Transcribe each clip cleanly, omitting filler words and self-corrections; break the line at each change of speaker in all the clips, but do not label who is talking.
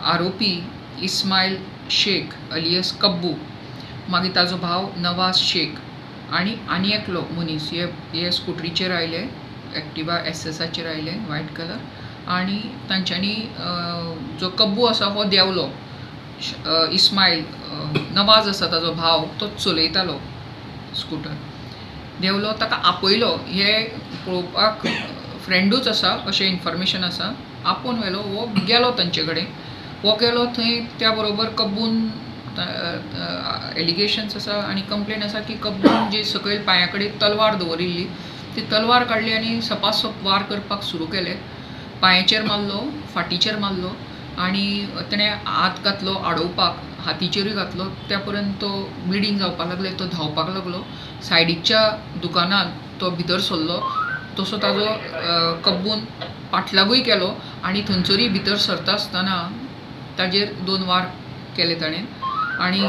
आरोपी इस्माईल शेख अलियास कब्बू, मागीर ताजो भाव नवाज शेख आनी एकलो मनीस हे स्कुटरीचेर आयले, एक्टिवा एसएसाचेर आयले व्हायट कलर, आनी तांच्यांनी जो कब्बू आसा हो देंवलो. इस्माईल नवाज आसा ताजो भाव तो चलयतालो स्कूटर, देंवलो, ताका आपयलो. हे पळोवपाक फ्रेंडूच आसा अशें इन्फॉर्मेशन आसा. आपोवन व्हेलो, हो गेलो तांचे कडेन. हो गेलो थंय, त्या बरोबर कब्बून एलिगेशन्स आसा आनी कंप्लेन आसा की कब्बून जी सकयल पांया कडेन तलवार दवरिल्ली ती तलवार काडली आनी सपासप वार करपाक सुरू केले. पांयाचेर मारलो, फाटीचेर मारलो आनी ताणें हात घातलो आडोवपाक, हातीचेरूय घातलो. त्या पर्यंत तो ब्लिडींग जावपाक लागले, तो धांवपाक लागलो. सायडीच्या दुकानांत तो भितर सरलो. तसो ताजो कब्बून पाठलागूय केलो आनी थंयसरूय भितर सरता आसतना ताजेर 2 वार केले ताणें आनी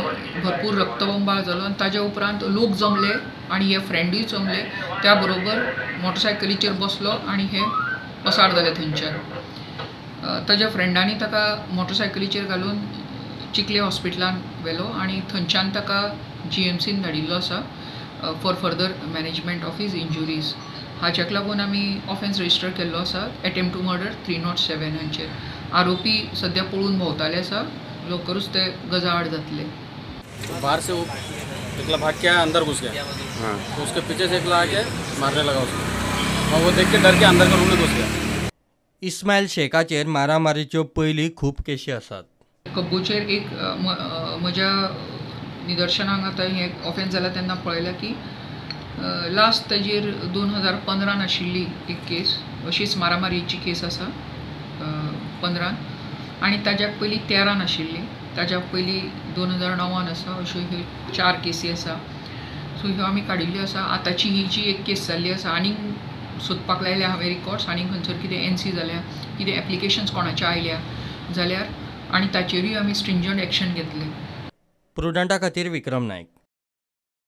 भरपूर रक्तबंबाळ जालो. आनी ताज्या उपरांत लोक जमले आनी हे फ्रेंडूय जमले. त्या बरोबर मोटरसायकलीचेर बसलो आनी हे पसार जाले थंयच्यान. ताज्या फ्रेंडांनी ताका मोटरसायकलीचेर घालून चिखले हॉस्पिटलांत व्हेलो आनी थंयच्यान ताका GMCन धाडिल्लो आसा for further management of his injuries. हाच्याक लागून आमी ऑफेन्स रजिस्टर केल्लो आसा, अटेम्प्ट टू मर्डर 307 हांचेर. आरोपी सद्या पळून भोंवताले आसा, लवकरूच ते गजाआड जातले.
बाहर से वो निकला, भाग के अंदर घुस गया. तो उसके पीछे से निकला आके मारने लगा उसको, और वो देख के डर के अंदर का रूम में घुस गया.
इस्माईल शेखाचेर मारामारीच्यो पयलीं खूब केसी आसात.
कब्बूचेर एक म्हज्या निदर्शनाक आतां हें ऑफेन्स जाला तेन्ना पळयला की लास्ट ताजेर 2015 आशिल्ली एक केस, अशीच मारामारीची केस आसा 15, आनी ताज्याक पयलीं 13 आशिल्ली, ताज्याक पयलीं 2009 आसा. अश्यो ह्यो 4 केसी आसा. सो ह्यो आमी काडिल्ल्यो आसा. आतांची ही जी एक केस जाल्ली आसा, आनीक सोदपाक लायल्या हांवें रिकॉर्ड्स, आनीक खंयसर कितें NC जाल्या, कितें एप्लिकेशन्स कोणाच्या आयल्या जाल्यार, आनी ताचेरूय आमी स्ट्रिंजंट एक्शन घेतले.
प्रुडंटा खातीर विक्रम नायक.